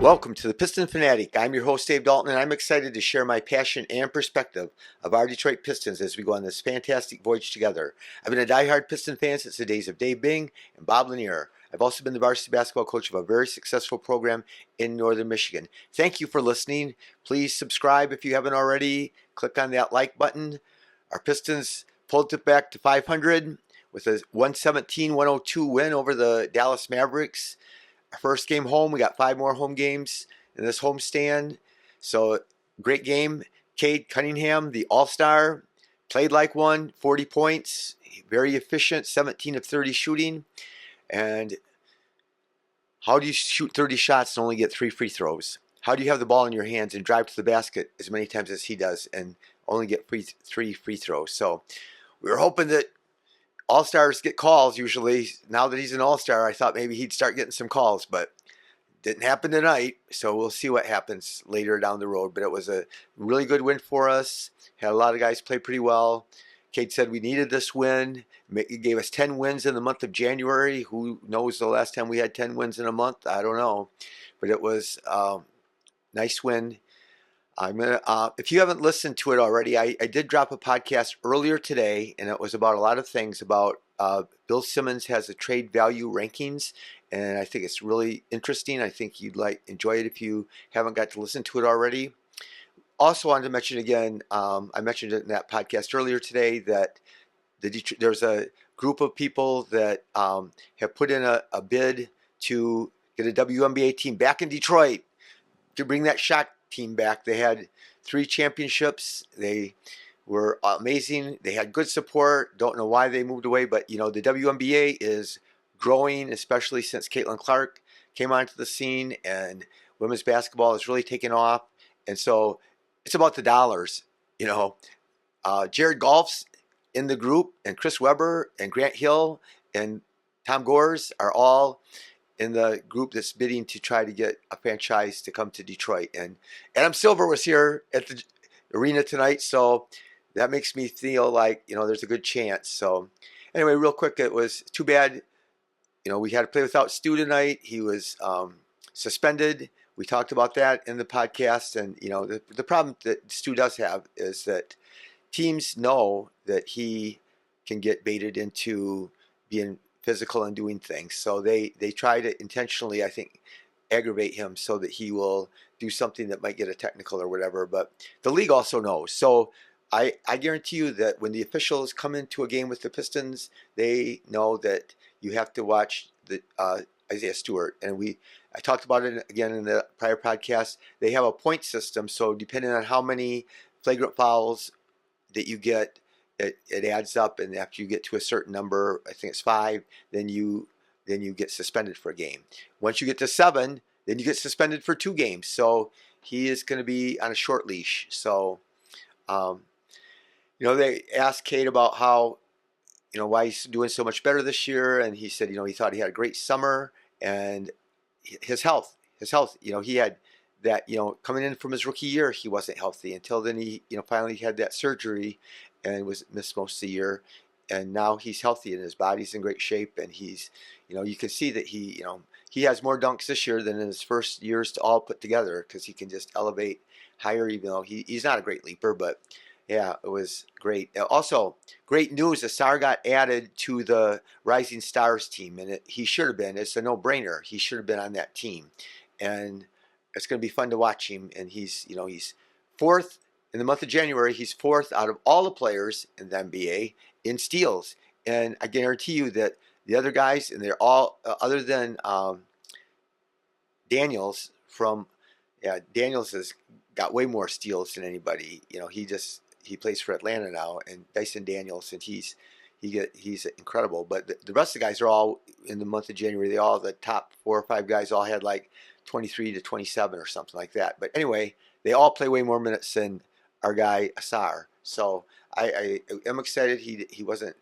Welcome to the Piston Fanatic. I'm your host, Dave Dalton, and I'm excited to share my passion and perspective of our Detroit Pistons as we go on this fantastic voyage together. I've been a diehard Piston fan since the days of Dave Bing and Bob Lanier. I've also been the varsity basketball coach of a very successful program in Northern Michigan. Thank you for listening. Please subscribe if you haven't already. Click on that like button. Our Pistons pulled it back to 500 with a 117-102 win over the Dallas Mavericks. Our first game home, we got 5 more home games in this homestand. So, great game. Cade, Cunningham, the All-Star, played like one, 40 points, very efficient, 17 of 30 shooting. And how do you shoot 30 shots and only get 3 free throws? How do you have the ball in your hands and drive to the basket as many times as he does and only get 3 free throws? So, we were hoping that All-Stars get calls usually. Now that he's an All-Star, I thought maybe he'd start getting some calls, but didn't happen tonight. So we'll see what happens later down the road. But it was a really good win for us. Had a lot of guys play pretty well. Cade said we needed this win. It gave us 10 wins in the month of January. Who knows the last time we had 10 wins in a month? I don't know. But it was a nice win. If you haven't listened to it already, I did drop a podcast earlier today, and it was about a lot of things. About Bill Simmons has a trade value rankings, and I think it's really interesting. I think you'd enjoy it if you haven't got to listen to it already. Also wanted to mention again, I mentioned it in that podcast earlier today, that there's a group of people that have put in a bid to get a WNBA team back in Detroit to bring that shot team back. They had 3 championships. They were amazing. They had good support. Don't know why they moved away, but the WNBA is growing, especially since Caitlin Clark came onto the scene, and women's basketball is really taking off. And so it's about the dollars. Jared Goff's in the group, and Chris Webber and Grant Hill and Tom Gores are all in the group that's bidding to try to get a franchise to come to Detroit. And Adam Silver was here at the arena tonight, so that makes me feel like, there's a good chance. So anyway, real quick, it was too bad, we had to play without Stu tonight. He was suspended. We talked about that in the podcast. And, the problem that Stu does have is that teams know that he can get baited into being physical and doing things. So they try to intentionally, I think, aggravate him so that he will do something that might get a technical or whatever. But the league also knows. So I guarantee you that when the officials come into a game with the Pistons, they know that you have to watch the Isaiah Stewart. And I talked about it again in the prior podcast. They have a point system. So depending on how many flagrant fouls that you get, it adds up, and after you get to a certain number, I think it's 5, then you get suspended for a game. Once you get to 7, then you get suspended for 2 games. So he is going to be on a short leash. So, they asked Cade about how, why he's doing so much better this year, and he said, he thought he had a great summer, and his health, he had that, coming in from his rookie year, he wasn't healthy until then he, finally had that surgery and was missed most of the year, and now he's healthy and his body's in great shape, and he's, you can see that he has more dunks this year than in his first years to all put together, because he can just elevate higher, even though he's not a great leaper. But yeah, it was great. Also, great news: Ausar got added to the Rising Stars team, and he should have been. It's a no-brainer. He should have been on that team, and it's going to be fun to watch him. And he's 4th. In the month of January, he's 4th out of all the players in the NBA in steals. And I guarantee you that the other guys, and they're all, other than Daniels Daniels has got way more steals than anybody. He plays for Atlanta now, and Dyson Daniels, and he's incredible. But the rest of the guys are all in the month of January. The top 4 or 5 guys all had like 23 to 27 or something like that. But anyway, they all play way more minutes than our guy Ausar. So I am excited. He wasn't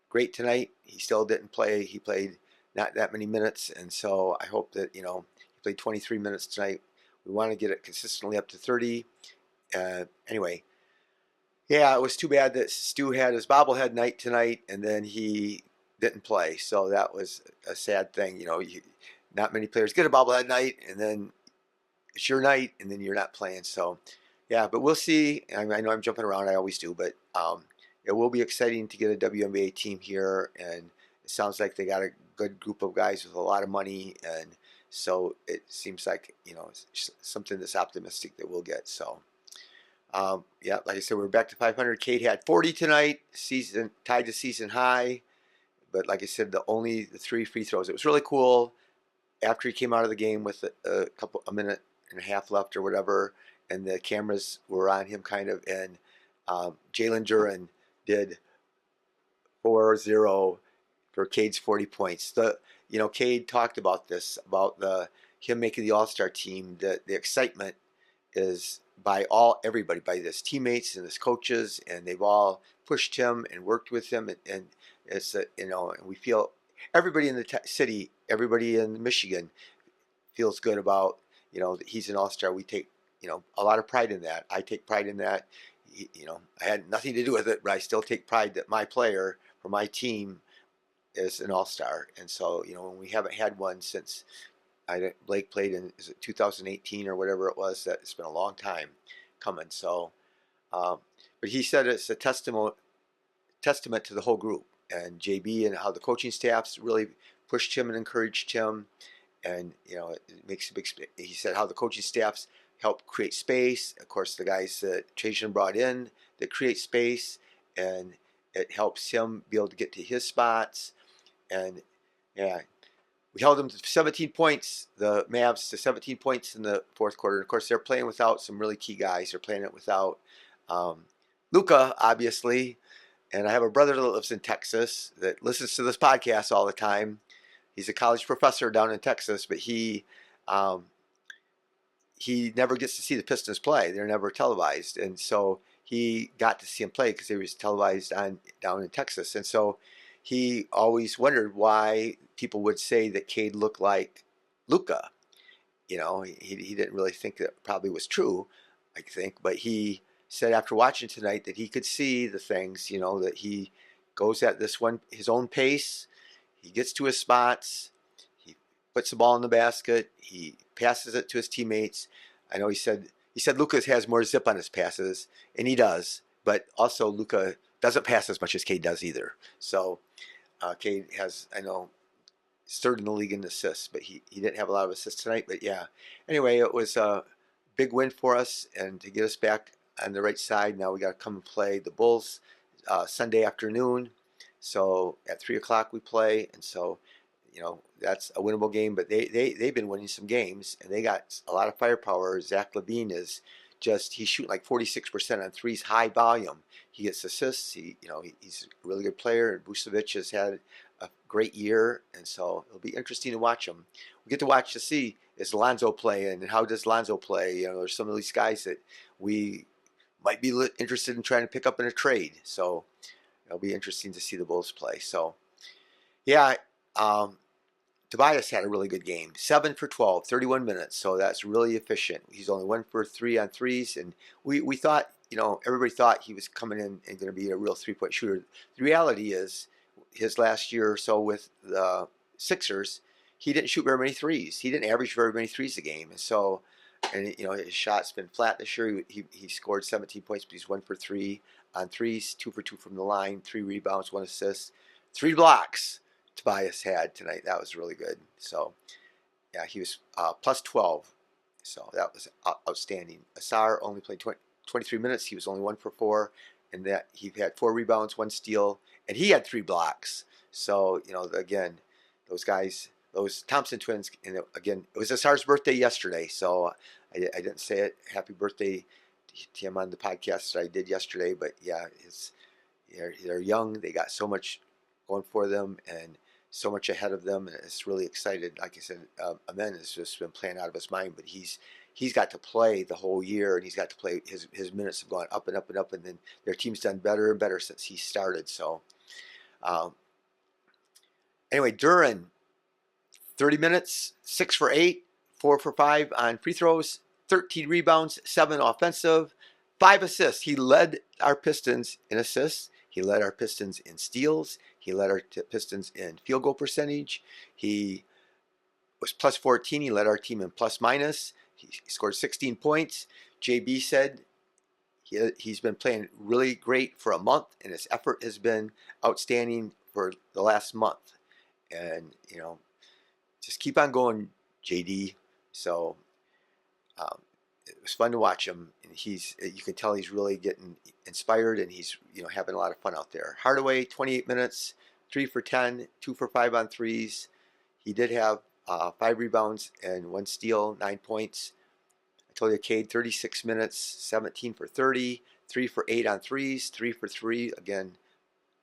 great tonight. He still didn't play. He played not that many minutes, and so I hope that he played 23 minutes tonight. We want to get it consistently up to 30. Anyway, yeah, it was too bad that Stu had his bobblehead night tonight, and then he didn't play. So that was a sad thing. Not many players get a bobblehead night, and then it's your night, and then you're not playing. So, yeah, but we'll see. I mean, I know I'm jumping around. I always do, but it will be exciting to get a WNBA team here, and it sounds like they got a good group of guys with a lot of money, and so it seems like it's something that's optimistic that we'll get. So. Yeah, like I said, we're back to 500. Cade had 40 tonight, season tied to season high. But like I said, the 3 free throws. It was really cool. After he came out of the game with a minute and a half left or whatever, and the cameras were on him kind of, and Jalen Duren did 4-0 for Cade's 40 points. Cade talked about this, about him making the All-Star team. The excitement is by everybody, by his teammates and his coaches, and they've all pushed him and worked with him, and it's and we feel everybody in the city, everybody in Michigan feels good about that he's an all-star. We take a lot of pride in that. I take pride in that. I had nothing to do with it, but I still take pride that my player for my team is an all-star. And so when we haven't had one since Blake played in 2018 or whatever it was, that it's been a long time coming. So, but he said it's a testament to the whole group and JB, and how the coaching staffs really pushed him and encouraged him, and it makes a big. He said how the coaching staffs help create space. Of course, the guys that Trajan brought in that create space, and it helps him be able to get to his spots, and yeah. We held them to 17 points, the Mavs to 17 points in the fourth quarter. Of course, they're playing without some really key guys. They're playing it without Luka, obviously. And I have a brother that lives in Texas that listens to this podcast all the time. He's a college professor down in Texas, but he never gets to see the Pistons play. They're never televised. And so he got to see him play because they was televised down in Texas. And so he always wondered why people would say that Cade looked like Luka. He didn't really think that probably was true, I think. But he said after watching tonight that he could see the things, that he goes at his own pace. He gets to his spots. He puts the ball in the basket. He passes it to his teammates. I know he said Luka has more zip on his passes, and he does. But also Luka doesn't pass as much as Cade does either. So Cade has, I know, third in the league in assists, but he didn't have a lot of assists tonight. But yeah, anyway, it was a big win for us, and to get us back on the right side. Now we got to come and play the Bulls Sunday afternoon. So at 3 o'clock we play, and so that's a winnable game. But they've been winning some games, and they got a lot of firepower. Zach LaVine is he's shooting like 46% on threes, high volume. He gets assists. He's a really good player, and Vucevic has had a great year, and so it'll be interesting to watch him. We get to see is Lonzo play, and how does Lonzo play? There's some of these guys that we might be interested in trying to pick up in a trade. So it'll be interesting to see the Bulls play. So yeah, Tobias had a really good game. 7 for 12, 31 minutes. So that's really efficient. He's only 1 for 3 on threes, and we thought, everybody thought he was coming in and going to be a real 3-point shooter. The reality is, his last year or so with the Sixers, he didn't shoot very many threes. He didn't average very many threes a game, and so, his shot's been flat this year. He scored 17 points, but he's 1 for 3 on threes, 2 for 2 from the line, 3 rebounds, 1 assist, 3 blocks. Tobias had tonight. That was really good. So, yeah, he was plus 12. So that was outstanding. Ausar only played 23 minutes. He was only 1 for 4, and that he had 4 rebounds, 1 steal, and he had 3 blocks. So again, those guys, those Thompson twins, and again, it was Ausar's birthday yesterday. So I didn't say it. Happy birthday to him on the podcast that I did yesterday. But yeah, they're young. They got so much going for them, and so much ahead of them, and it's really excited. Like I said, Amen has just been playing out of his mind, but he's got to play the whole year, and he's got to play. His minutes have gone up and up and up, and then their team's done better and better since he started. So anyway, Duren, 30 minutes, 6 for 8, 4 for 5 on free throws, 13 rebounds, 7 offensive, 5 assists. He led our Pistons in assists. He led our Pistons in steals. He led our Pistons in field goal percentage. He was plus 14. He led our team in plus minus. he scored 16 points. JB said he's been playing really great for a month, and his effort has been outstanding for the last month. And just keep on going, JD. So it was fun to watch him, and you can tell he's really getting inspired, and he's having a lot of fun out there. Hardaway, 28 minutes, 3 for 10, 2 for 5 on threes. He did have 5 rebounds and 1 steal, 9 points. I told you, Cade, 36 minutes, 17 for 30, 3 for 8 on threes, 3 for 3 again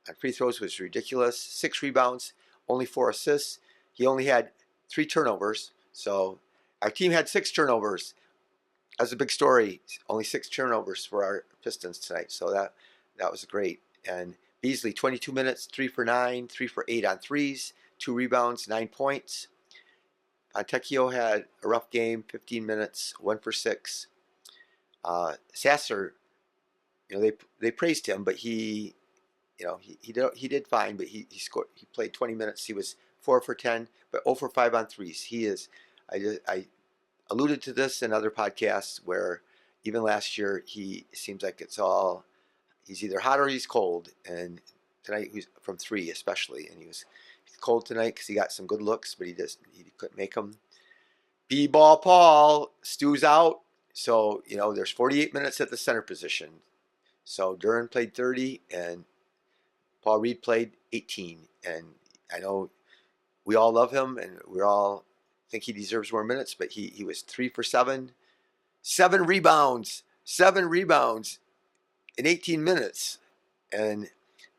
on free throws was ridiculous. 6 rebounds, only 4 assists. He only had 3 turnovers. So our team had 6 turnovers. That was a big story. Only 6 turnovers for our Pistons tonight. So that was great. And Beasley, 22 minutes, 3 for 9, 3 for 8 on threes, 2 rebounds, 9 points. Fontecchio had a rough game, 15 minutes, 1 for 6. Sasser, they praised him, but he did fine, but he played 20 minutes. He was 4 for 10, but 0 for 5 on threes. He is. I alluded to this in other podcasts where even last year he seems like he's either hot or he's cold, and tonight he's from 3 especially, and he's cold tonight because he got some good looks, but he couldn't make them. B-ball Paul, Stu's out, so there's 48 minutes at the center position. So Duren played 30 and Paul Reed played 18, and I know we all love him and we all think he deserves more minutes, but he was 3 for 7, 7 rebounds in 18 minutes, and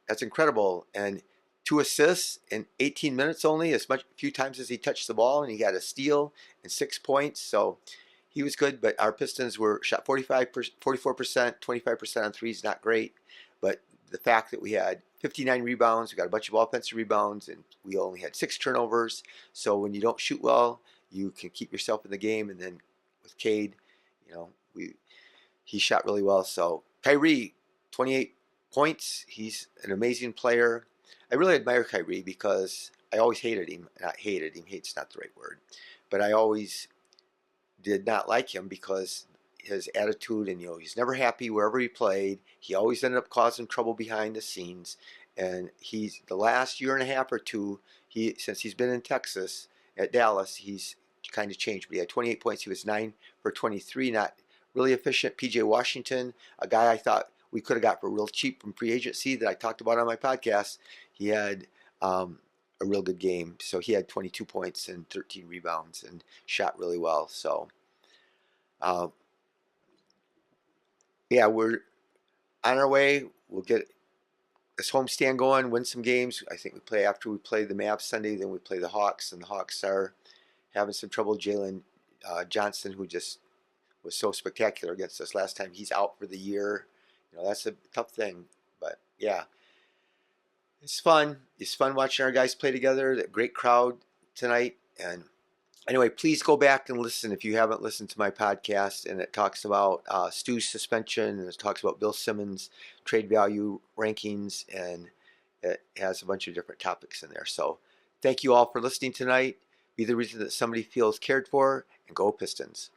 that's incredible. And 2 assists in 18 minutes only, a few times as he touched the ball, and he got a steal and 6 points. So he was good, but our Pistons were shot 44%, 25% on threes, not great. But the fact that we had 59 rebounds, we got a bunch of offensive rebounds, and we only had 6 turnovers. So when you don't shoot well, you can keep yourself in the game. And then with Cade, he shot really well. So Kyrie, 28 points. He's an amazing player. I really admire Kyrie because I always hated him. Not hated him. Hate's not the right word. But I always did not like him because his attitude, and he's never happy wherever he played. He always ended up causing trouble behind the scenes. And he's the last year and a half or two, since he's been in Texas at Dallas, he's kind of changed. But he had 28 points. He was 9 for 23. Not really efficient. PJ Washington, a guy I thought we could have got for real cheap from free agency that I talked about on my podcast. He had a real good game. So he had 22 points and 13 rebounds and shot really well. So, yeah, we're on our way. We'll get this homestand going, win some games. I think after we play the Mavs Sunday, then we play the Hawks, and the Hawks are having some trouble. Jalen Johnson, who just was so spectacular against us last time, he's out for the year. That's a tough thing, but yeah, it's fun. It's fun watching our guys play together. A great crowd tonight. And anyway, please go back and listen if you haven't listened to my podcast. And it talks about Stu's suspension, and it talks about Bill Simmons' trade value rankings, and it has a bunch of different topics in there. So thank you all for listening tonight. Be the reason that somebody feels cared for, and go Pistons.